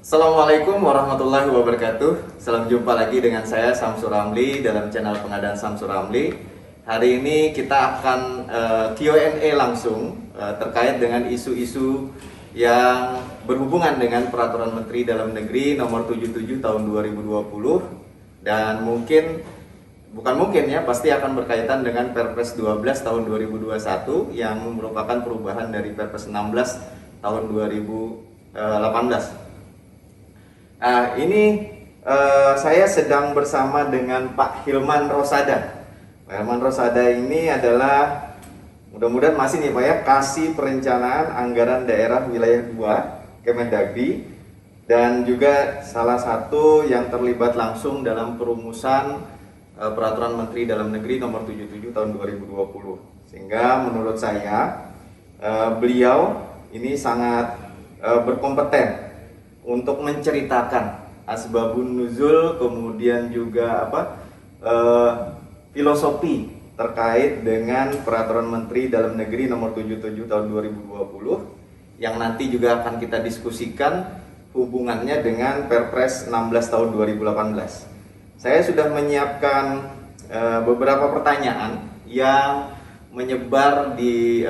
Assalamualaikum warahmatullahi wabarakatuh. Salam jumpa lagi dengan saya Samsur Ramli dalam channel pengadaan Samsur Ramli. Hari ini kita akan Q&A langsung terkait dengan isu-isu yang berhubungan dengan Peraturan Menteri Dalam Negeri Nomor 77 Tahun 2020 dan pasti akan berkaitan dengan Perpres 12 Tahun 2021 yang merupakan perubahan dari Perpres 16 Tahun 2018. Ini saya sedang bersama dengan Pak Hilman Rosada. Pak Hilman Rosada ini adalah, mudah-mudahan masih nih Pak ya, Kasih Perencanaan Anggaran Daerah Wilayah 2 Kemendagri, dan juga salah satu yang terlibat langsung dalam perumusan Peraturan Menteri Dalam Negeri Nomor 77 Tahun 2020. Sehingga menurut saya beliau ini sangat berkompeten untuk menceritakan asbabun nuzul, kemudian juga filosofi terkait dengan Peraturan Menteri Dalam Negeri Nomor 77 Tahun 2020 yang nanti juga akan kita diskusikan hubungannya dengan Perpres 16 Tahun 2018. Saya sudah menyiapkan beberapa pertanyaan yang menyebar di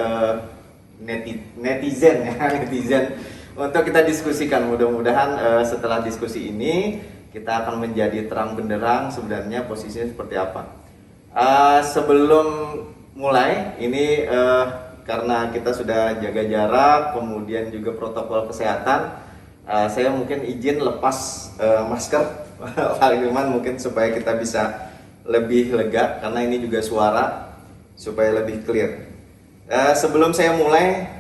netizen untuk kita diskusikan. Mudah-mudahan setelah diskusi ini kita akan menjadi terang benderang sebenarnya posisinya seperti apa. Sebelum mulai ini karena kita sudah jaga jarak, kemudian juga protokol kesehatan, saya mungkin izin lepas masker Pak Hilman, mungkin supaya kita bisa lebih lega karena ini juga suara supaya lebih clear. Sebelum saya mulai,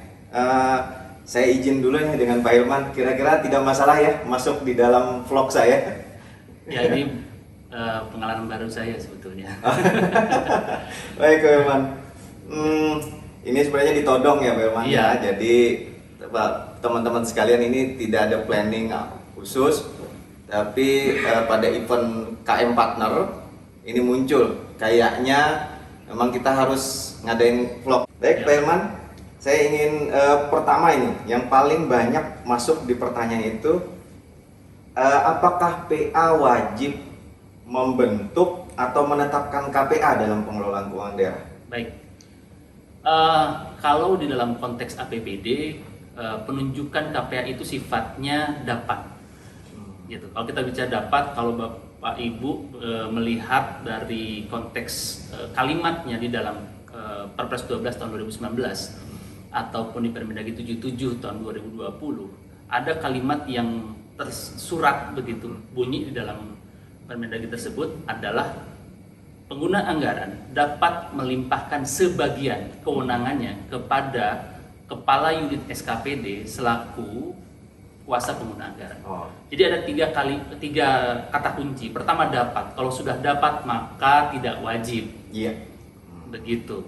saya izin dulu nih dengan Pak Hilman, kira-kira tidak masalah ya masuk di dalam vlog saya? Ya, ini pengalaman baru saya sebetulnya. Baik Pak Hilman, ini sebenarnya ditodong ya Pak Hilman ya, jadi teman-teman sekalian ini tidak ada planning khusus, tapi pada event KM Partner ini muncul, kayaknya memang kita harus ngadain vlog. Baik Pak Hilman, saya ingin pertama ini yang paling banyak masuk di pertanyaan itu, apakah PA wajib membentuk atau menetapkan KPA dalam pengelolaan keuangan daerah? Baik, kalau di dalam konteks APBD, penunjukan KPA itu sifatnya dapat. Gitu. Kalau kita bicara dapat, kalau Bapak Ibu melihat dari konteks kalimatnya di dalam Perpres 12 tahun 2019 ataupun di Permendagri 77 tahun 2020, ada kalimat yang tersurat begitu bunyi di dalam Permendagri tersebut adalah pengguna anggaran dapat melimpahkan sebagian kewenangannya kepada Kepala Unit SKPD selaku kuasa pengguna anggaran. Jadi ada tiga kata kunci. Pertama, dapat. Kalau sudah dapat maka tidak wajib. Iya. Begitu.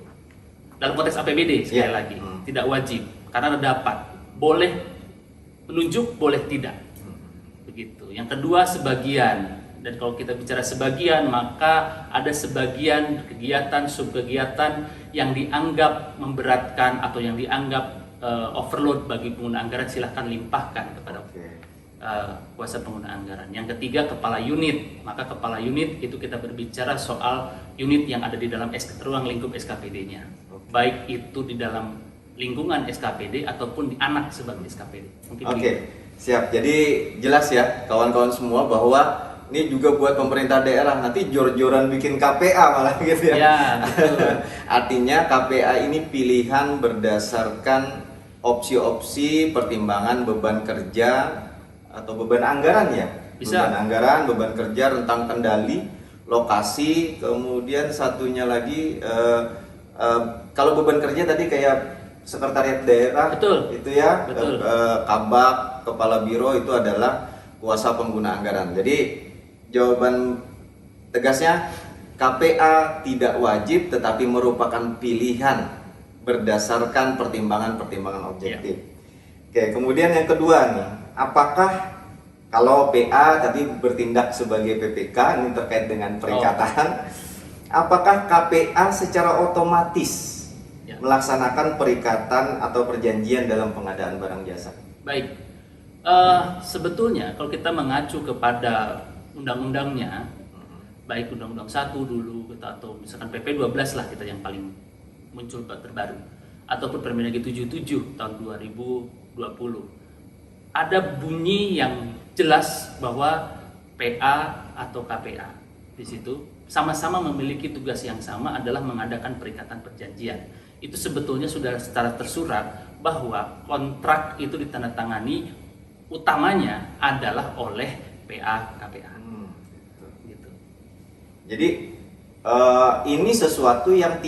Dalam konteks APBD sekali lagi tidak wajib karena dapat, boleh menunjuk, boleh tidak, begitu. Yang kedua, sebagian, dan kalau kita bicara sebagian maka ada sebagian kegiatan, subkegiatan yang dianggap memberatkan atau yang dianggap overload bagi pengguna anggaran, silahkan limpahkan kepada kuasa pengguna anggaran. Yang ketiga, kepala unit, maka kepala unit itu kita berbicara soal unit yang ada di dalam ruang lingkup SKPD-nya, baik itu di dalam lingkungan SKPD ataupun di anak sebagai SKPD. Oke, siap. Jadi jelas ya kawan-kawan semua bahwa ini juga buat pemerintah daerah nanti jor-joran bikin KPA malah gitu ya. Ya, betul. Artinya KPA ini pilihan berdasarkan opsi-opsi pertimbangan beban kerja atau beban anggaran ya. Bisa. Beban anggaran, beban kerja, rentang kendali, lokasi, kemudian satunya lagi kalau beban kerja tadi kayak sekretariat daerah, betul, itu ya, betul. kabak, kepala biro itu adalah kuasa pengguna anggaran. Jadi jawaban tegasnya KPA tidak wajib tetapi merupakan pilihan berdasarkan pertimbangan-pertimbangan objektif. Oke, kemudian yang kedua nih, apakah kalau PA tadi bertindak sebagai PPK, ini terkait dengan perikatan, apakah KPA secara otomatis melaksanakan perikatan atau perjanjian dalam pengadaan barang jasa? Baik, Sebetulnya kalau kita mengacu kepada undang-undangnya, baik Undang-Undang 1 dulu atau misalkan PP 12 lah kita yang paling muncul terbaru, ataupun Permendagri 77 tahun 2020, ada bunyi yang jelas bahwa PA atau KPA di situ sama-sama memiliki tugas yang sama, adalah mengadakan perikatan perjanjian. Itu sebetulnya sudah secara tersurat bahwa kontrak itu ditandatangani utamanya adalah oleh PA KPA. Gitu. Jadi ini sesuatu yang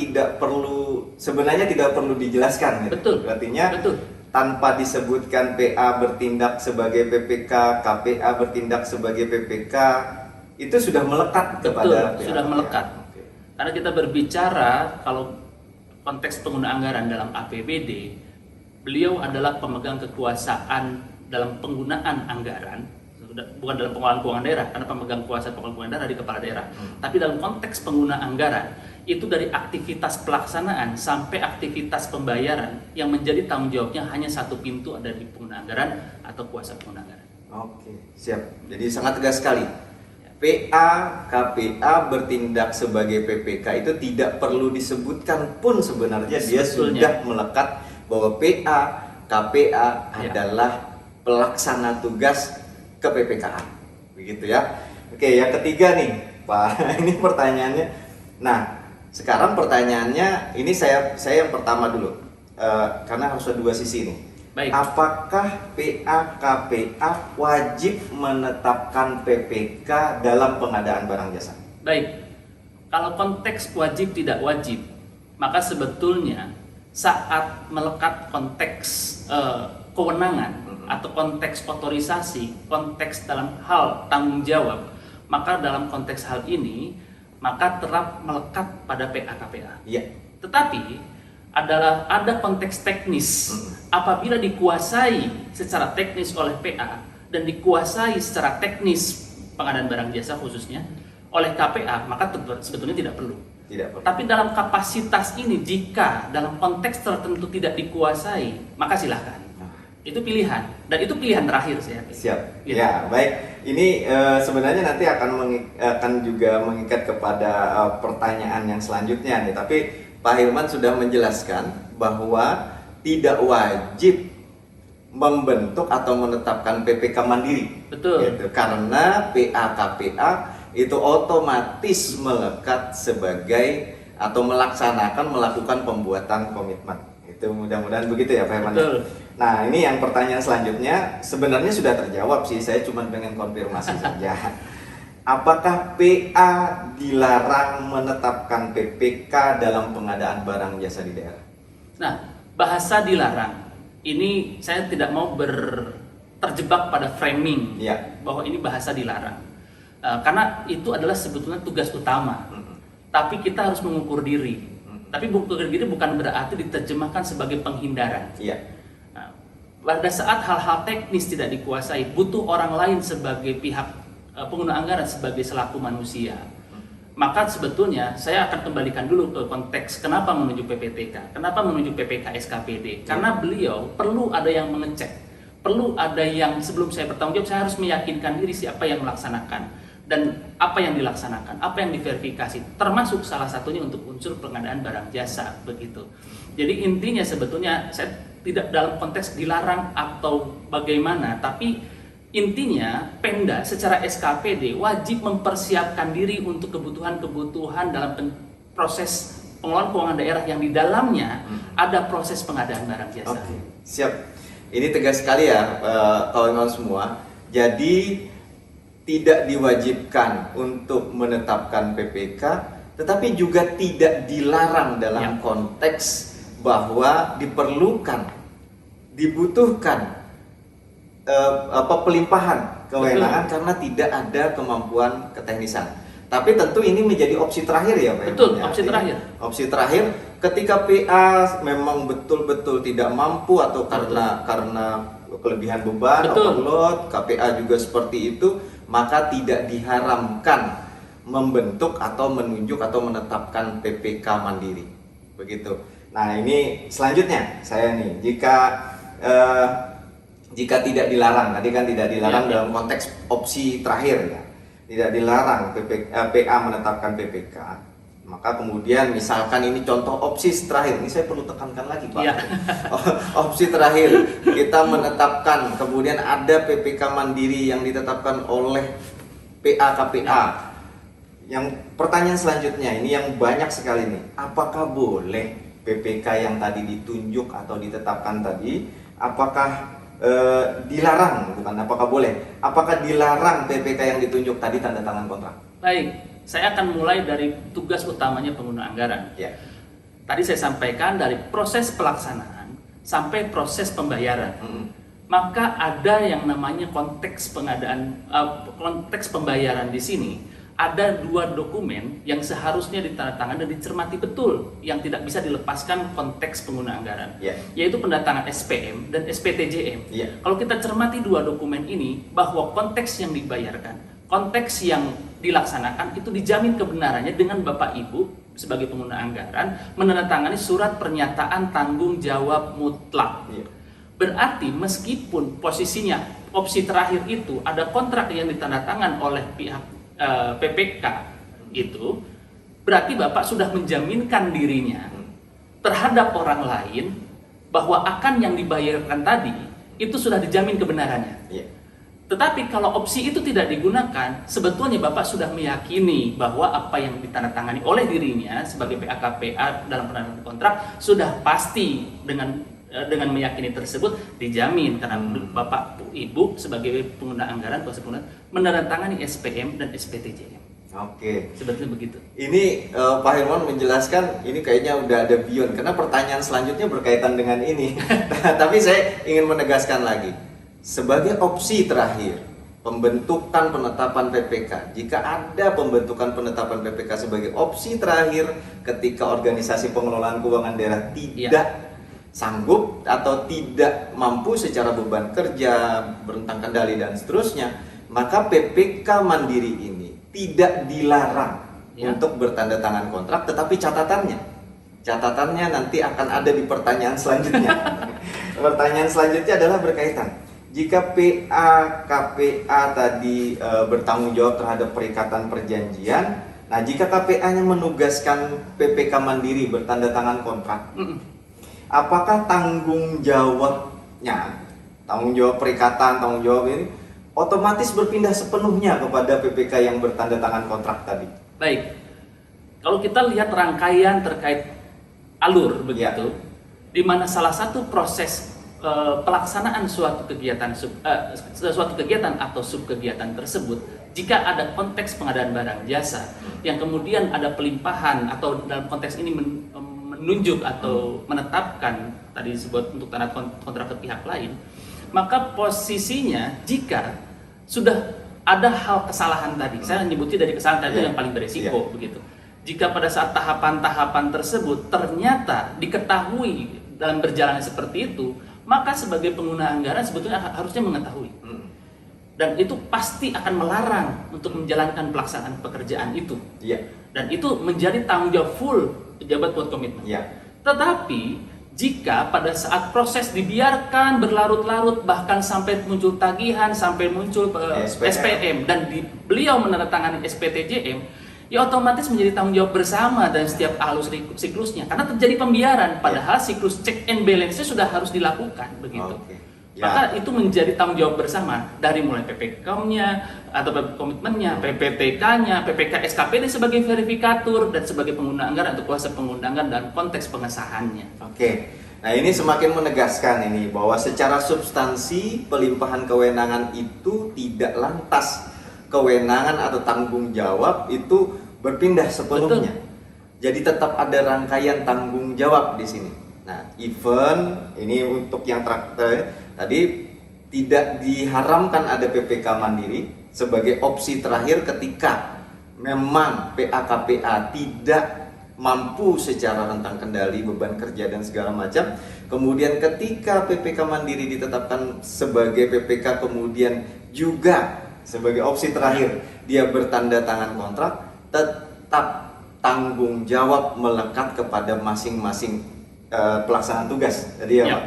sebenarnya tidak perlu dijelaskan, gitu. Betul. Artinya Betul. tanpa disebutkan PA bertindak sebagai PPK, KPA bertindak sebagai PPK, itu sudah melekat kepada PA. Sudah melekat. Okay. Karena kita berbicara kalau konteks pengguna anggaran dalam APBD, beliau adalah pemegang kekuasaan dalam penggunaan anggaran, bukan dalam pengelolaan keuangan daerah, karena pemegang kuasa pengelolaan keuangan daerah di kepala daerah. Tapi dalam konteks pengguna anggaran, itu dari aktivitas pelaksanaan sampai aktivitas pembayaran yang menjadi tanggung jawabnya hanya satu pintu, ada di pengguna anggaran atau kuasa pengguna anggaran. Oke, siap. Jadi sangat tegas sekali. PA, KPA bertindak sebagai PPK itu tidak perlu disebutkan pun sebenarnya dia sudah melekat bahwa PA, KPA adalah pelaksana tugas ke PPKA. Begitu ya. Oke, yang ketiga nih, Pak. Ini pertanyaannya. Nah, sekarang pertanyaannya ini saya yang pertama dulu. Karena harus ada dua sisi nih. Baik. Apakah PA, KPA wajib menetapkan PPK dalam pengadaan barang jasa? Baik, kalau konteks wajib tidak wajib, maka sebetulnya saat melekat konteks kewenangan atau konteks otorisasi, konteks dalam hal tanggung jawab, maka dalam konteks hal ini maka terap melekat pada PA KPA. Iya. Tetapi ada konteks teknis. Apabila dikuasai secara teknis oleh PA dan dikuasai secara teknis pengadaan barang jasa khususnya oleh KPA, maka sebetulnya tidak perlu. Tidak perlu. Tapi dalam kapasitas ini, jika dalam konteks tertentu tidak dikuasai, maka silahkan. Itu pilihan, dan itu pilihan terakhir saya. Siap. Gitu. Ya, baik. Ini sebenarnya nanti akan juga mengikat kepada pertanyaan yang selanjutnya nih. Tapi Pak Hilman sudah menjelaskan bahwa tidak wajib membentuk atau menetapkan PPK mandiri. Betul. Gitu. Karena PA KPA itu otomatis melekat sebagai atau melakukan pembuatan komitmen. Itu mudah-mudahan begitu ya Pak Hilman. Betul. Nah, ini yang pertanyaan selanjutnya sebenarnya sudah terjawab sih. Saya cuma pengen konfirmasi saja. Apakah PA dilarang menetapkan PPK dalam pengadaan barang jasa di daerah? Nah, bahasa dilarang ini saya tidak mau terjebak pada framing bahwa ini bahasa dilarang, karena itu adalah sebetulnya tugas utama. Tapi kita harus mengukur diri. Tapi mengukur diri bukan berarti diterjemahkan sebagai penghindaran. Nah, pada saat hal-hal teknis tidak dikuasai, butuh orang lain sebagai pihak pengguna anggaran sebagai selaku manusia. Maka sebetulnya saya akan kembalikan dulu ke konteks kenapa menuju PPTK, kenapa menuju PPK SKPD. Karena beliau perlu ada yang mengecek, perlu ada yang sebelum saya bertanggung jawab, saya harus meyakinkan diri siapa yang melaksanakan dan apa yang dilaksanakan, apa yang diverifikasi, termasuk salah satunya untuk unsur pengadaan barang jasa begitu. Jadi intinya sebetulnya saya tidak dalam konteks dilarang atau bagaimana, tapi intinya Pemda secara SKPD wajib mempersiapkan diri untuk kebutuhan-kebutuhan dalam proses pengelolaan keuangan daerah yang di dalamnya ada proses pengadaan barang jasa. Oke, siap. Ini tegas sekali ya kawan-kawan semua. Jadi tidak diwajibkan untuk menetapkan PPK, tetapi juga tidak dilarang dalam konteks bahwa dibutuhkan pelimpahan kewenangan karena tidak ada kemampuan keteknisan. Tapi tentu ini menjadi opsi terakhir ya Pak. Betul, opsi terakhir. Opsi terakhir ketika PA memang betul-betul tidak mampu atau karena kelebihan beban, overload, KPA juga seperti itu, maka tidak diharamkan membentuk atau menunjuk atau menetapkan PPK mandiri. Begitu. Nah, ini selanjutnya saya nih, jika jika tidak dilarang, tadi kan tidak dilarang Ya. dalam konteks opsi terakhir ya, tidak dilarang PA menetapkan PPK, maka kemudian misalkan ini contoh opsi terakhir, ini saya perlu tekankan lagi Pak. Ya. Opsi terakhir kita menetapkan, kemudian ada PPK mandiri yang ditetapkan oleh PA KPA. Yang pertanyaan selanjutnya ini yang banyak sekali nih, apakah boleh PPK yang tadi ditunjuk atau ditetapkan tadi, apakah dilarang, bukan apakah boleh, apakah dilarang PPK yang ditunjuk tadi tanda tangan kontrak? Baik, saya akan mulai dari tugas utamanya pengguna anggaran. Ya. Tadi saya sampaikan dari proses pelaksanaan sampai proses pembayaran. Maka ada yang namanya konteks konteks pembayaran di sini. Ada 2 dokumen yang seharusnya ditandatangani dan dicermati betul, yang tidak bisa dilepaskan konteks pengguna anggaran, yaitu pendatangan SPM dan SPTJM. Kalau kita cermati 2 dokumen ini, bahwa konteks yang dibayarkan, konteks yang dilaksanakan itu dijamin kebenarannya dengan Bapak Ibu sebagai pengguna anggaran menandatangani surat pernyataan tanggung jawab mutlak. Berarti meskipun posisinya opsi terakhir itu ada kontrak yang ditandatangan oleh pihak PPK itu, berarti Bapak sudah menjaminkan dirinya terhadap orang lain bahwa akan yang dibayarkan tadi itu sudah dijamin kebenarannya. Tetapi kalau opsi itu tidak digunakan, sebetulnya Bapak sudah meyakini bahwa apa yang ditandatangani oleh dirinya sebagai PA-KPA dalam penandatangan kontrak sudah pasti dengan meyakini tersebut dijamin, karena Bapak Ibu sebagai pengguna anggaran, kuasa pengguna, menandatangani SPM dan SPTJM. Oke. Sebetulnya begitu. Ini Pak Hermawan menjelaskan, ini kayaknya udah ada beyond, karena pertanyaan selanjutnya berkaitan dengan ini. Tapi saya ingin menegaskan lagi, sebagai opsi terakhir pembentukan penetapan PPK, jika ada pembentukan penetapan PPK sebagai opsi terakhir ketika organisasi pengelolaan keuangan daerah tidak sanggup atau tidak mampu secara beban kerja, berentang kendali dan seterusnya, maka PPK mandiri ini tidak dilarang untuk bertanda tangan kontrak, tetapi catatannya nanti akan ada di pertanyaan selanjutnya. Pertanyaan selanjutnya adalah berkaitan, jika PA KPA tadi bertanggung jawab terhadap perikatan perjanjian, nah jika KPA-nya menugaskan PPK mandiri bertanda tangan kontrak, apakah tanggung jawabnya, tanggung jawab perikatan, tanggung jawab ini otomatis berpindah sepenuhnya kepada PPK yang bertanda tangan kontrak tadi? Baik, kalau kita lihat rangkaian terkait alur begitu, di mana salah satu proses pelaksanaan suatu kegiatan atau subkegiatan tersebut, jika ada konteks pengadaan barang jasa yang kemudian ada pelimpahan atau dalam konteks ini menunjuk atau menetapkan tadi disebut untuk tanda kontrak ke pihak lain, maka posisinya jika sudah ada hal kesalahan tadi, saya menyebutnya dari kesalahan tadi yang paling beresiko begitu. Jika pada saat tahapan-tahapan tersebut ternyata diketahui dalam berjalannya seperti itu, maka sebagai pengguna anggaran sebetulnya harusnya mengetahui. Dan itu pasti akan melarang untuk menjalankan pelaksanaan pekerjaan itu. Dan itu menjadi tanggung jawab full pejabat buat komitmen. Tetapi jika pada saat proses dibiarkan berlarut-larut, bahkan sampai muncul tagihan, sampai muncul SPM dan beliau menandatangani SPTJM, ya otomatis menjadi tanggung jawab bersama dan setiap alur siklusnya, karena terjadi pembiaran, padahal siklus check and balance-nya sudah harus dilakukan begitu. Maka itu menjadi tanggung jawab bersama dari mulai PPK-nya atau komitmennya, PPTK-nya, PPK SKPD sebagai verifikator dan sebagai pengguna anggaran atau kuasa pengguna anggaran dalam konteks pengesahannya. Nah ini semakin menegaskan ini bahwa secara substansi pelimpahan kewenangan itu tidak lantas kewenangan atau tanggung jawab itu berpindah sepenuhnya. Jadi tetap ada rangkaian tanggung jawab di sini. Nah, even ini untuk yang terakhir tadi tidak diharamkan ada PPK mandiri sebagai opsi terakhir ketika memang PA-KPA tidak mampu secara rentang kendali, beban kerja dan segala macam. Kemudian ketika PPK mandiri ditetapkan sebagai PPK, kemudian juga sebagai opsi terakhir dia bertanda tangan kontrak, tetap tanggung jawab melekat kepada masing-masing pelaksanaan tugas. Jadi ya Pak,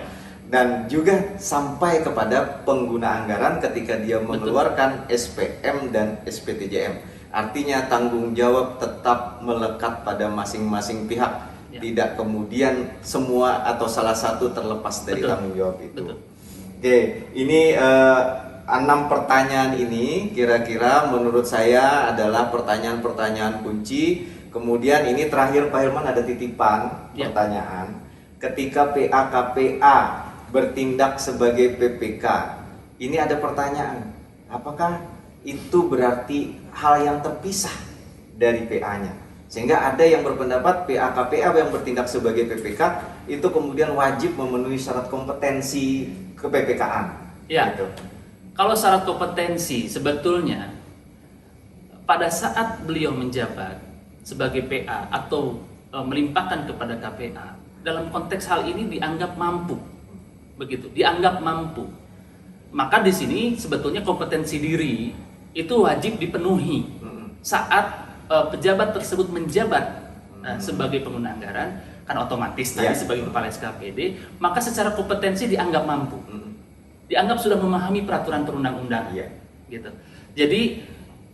dan juga sampai kepada pengguna anggaran ketika dia mengeluarkan SPM dan SPTJM. Artinya tanggung jawab tetap melekat pada masing-masing pihak, tidak kemudian semua atau salah satu terlepas dari tanggung jawab itu. Oke, ini 6 pertanyaan ini kira-kira menurut saya adalah pertanyaan-pertanyaan kunci. Kemudian ini terakhir Pak Hilman ada titipan pertanyaan. Ketika PA-KPA bertindak sebagai PPK, ini ada pertanyaan, apakah itu berarti hal yang terpisah dari PA-nya? Sehingga ada yang berpendapat PA-KPA yang bertindak sebagai PPK itu kemudian wajib memenuhi syarat kompetensi ke PPK-an. Ya, gitu. Kalau syarat kompetensi sebetulnya pada saat beliau menjabat sebagai PA atau melimpahkan kepada KPA, dalam konteks hal ini dianggap mampu. Begitu, dianggap mampu. Maka di sini sebetulnya kompetensi diri itu wajib dipenuhi saat pejabat tersebut menjabat sebagai pengguna anggaran, kan otomatis tadi sebagai kepala SKPD, maka secara kompetensi dianggap mampu. Dianggap sudah memahami peraturan perundang-undangan. Gitu. Jadi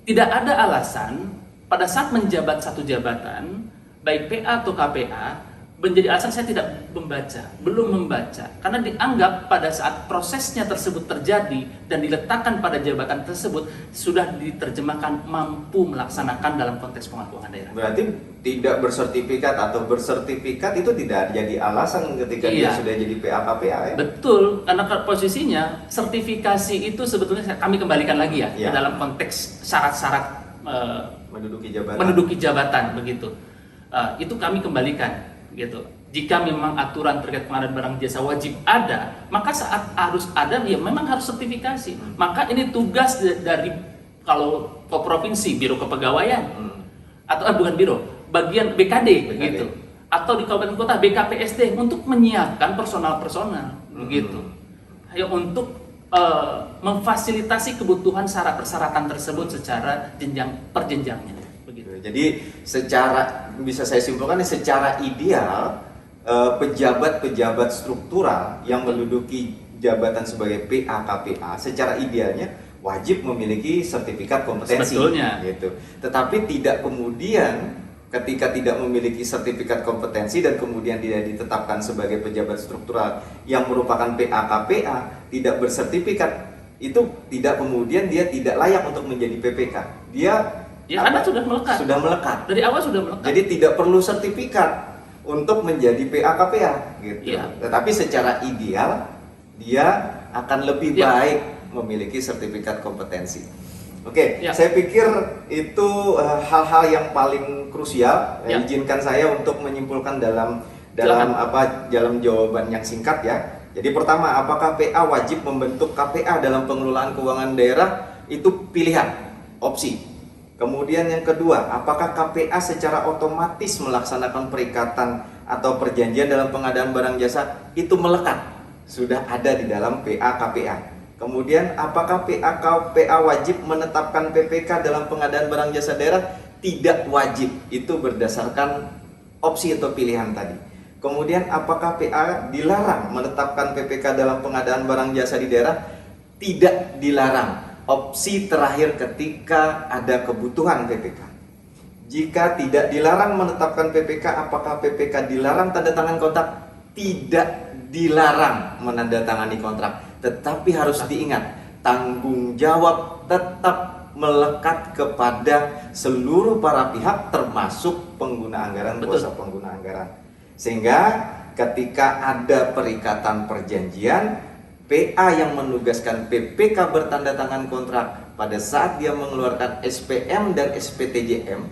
tidak ada alasan pada saat menjabat satu jabatan, baik PA atau KPA, menjadi alasan saya tidak belum membaca, karena dianggap pada saat prosesnya tersebut terjadi dan diletakkan pada jabatan tersebut sudah diterjemahkan mampu melaksanakan dalam konteks pengakuan daerah. Berarti tidak bersertifikat atau bersertifikat itu tidak jadi alasan ketika dia sudah jadi PA-KPA ya? Betul, karena posisinya sertifikasi itu sebetulnya kami kembalikan lagi ya. Dalam konteks syarat-syarat menduduki jabatan begitu. Itu kami kembalikan. Gitu. Jika memang aturan terkait pengadaan barang jasa wajib ada, maka saat harus ada ya memang harus sertifikasi. Maka ini tugas dari kalau ke provinsi biro kepegawaian atau bukan biro, bagian BKD gitu. Atau di kabupaten kota BKPSD untuk menyiapkan personal begitu. Ya, untuk memfasilitasi kebutuhan syarat persyaratan tersebut secara perjenjangnya. Jadi secara bisa saya simpulkan secara ideal pejabat-pejabat struktural yang menduduki jabatan sebagai PA-KPA secara idealnya wajib memiliki sertifikat kompetensi. Sebetulnya. Gitu. Tetapi tidak kemudian ketika tidak memiliki sertifikat kompetensi dan kemudian tidak ditetapkan sebagai pejabat struktural yang merupakan PA-KPA tidak bersertifikat, itu tidak kemudian dia tidak layak untuk menjadi PPK. Karena sudah melekat. Dari awal sudah melekat. Jadi tidak perlu sertifikat untuk menjadi PA-KPA gitu. Tetapi secara ideal dia akan lebih baik memiliki sertifikat kompetensi. Oke, saya pikir itu hal-hal yang paling krusial. Izinkan saya untuk menyimpulkan dalam jawaban yang singkat ya. Jadi pertama, apakah PA wajib membentuk KPA dalam pengelolaan keuangan daerah? Itu pilihan, opsi. Kemudian yang kedua, apakah KPA secara otomatis melaksanakan perikatan atau perjanjian dalam pengadaan barang jasa? Itu melekat, sudah ada di dalam PA-KPA. Kemudian apakah PA wajib menetapkan PPK dalam pengadaan barang jasa daerah? Tidak wajib, itu berdasarkan opsi atau pilihan tadi. Kemudian apakah PA dilarang menetapkan PPK dalam pengadaan barang jasa di daerah? Tidak dilarang. Opsi terakhir ketika ada kebutuhan PPK. Jika tidak dilarang menetapkan PPK, apakah PPK dilarang tanda tangan kontrak? Tidak dilarang menandatangani kontrak. Tetapi harus diingat, tanggung jawab tetap melekat kepada seluruh para pihak termasuk pengguna anggaran, kuasa pengguna anggaran. Sehingga ketika ada perikatan perjanjian, PA yang menugaskan PPK bertanda tangan kontrak pada saat dia mengeluarkan SPM dan SPTJM,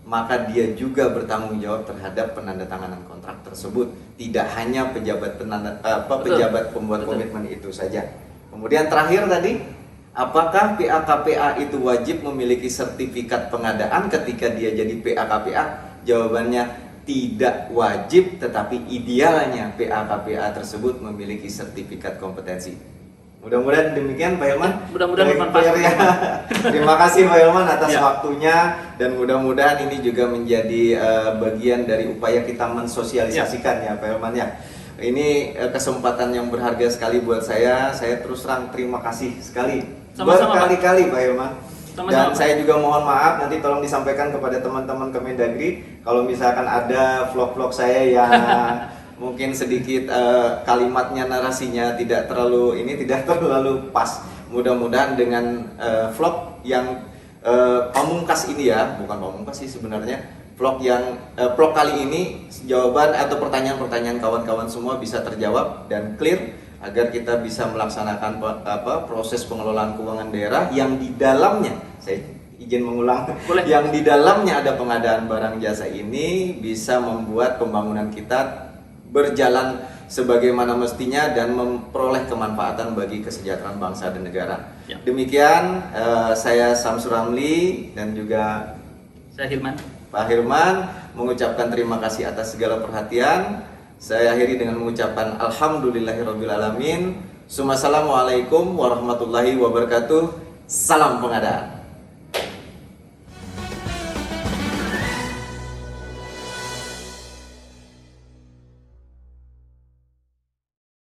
maka dia juga bertanggung jawab terhadap penandatanganan kontrak tersebut. Tidak hanya pejabat pembuat komitmen itu saja. Kemudian terakhir tadi, apakah PA-KPA itu wajib memiliki sertifikat pengadaan ketika dia jadi PA-KPA? Jawabannya tidak wajib, tetapi idealnya PA-KPA tersebut memiliki sertifikat kompetensi. Mudah-mudahan demikian Pak Hilman. Mudah-mudahan bermanfaat. Ya. Terima kasih Pak Hilman atas waktunya, dan mudah-mudahan ini juga menjadi bagian dari upaya kita mensosialisasikan ya Pak Hilman ya. Ini kesempatan yang berharga sekali buat saya. Saya terus terang terima kasih sekali Sama-sama, Pak. berkali-kali Pak Hilman. Sama-sama, Dan Pak. saya juga mohon maaf, nanti tolong disampaikan kepada teman-teman Kemendagri kalau misalkan ada vlog-vlog saya yang mungkin sedikit kalimatnya, narasinya tidak terlalu pas. Mudah-mudahan dengan vlog yang pamungkas ini ya, bukan pamungkas sih sebenarnya, vlog kali ini jawaban atau pertanyaan-pertanyaan kawan-kawan semua bisa terjawab dan clear agar kita bisa melaksanakan proses pengelolaan keuangan daerah yang di dalamnya, saya izin mengulang, Boleh. yang di dalamnya ada pengadaan barang jasa ini bisa membuat pembangunan kita berjalan sebagaimana mestinya dan memperoleh kemanfaatan bagi kesejahteraan bangsa dan negara. Ya. Demikian saya Samsur Ramli dan juga Saya Hilman. Pak Hirman mengucapkan terima kasih atas segala perhatian. Saya akhiri dengan mengucapkan alhamdulillahirrabbilalamin. Assalamualaikum warahmatullahi wabarakatuh. Salam pengadaan.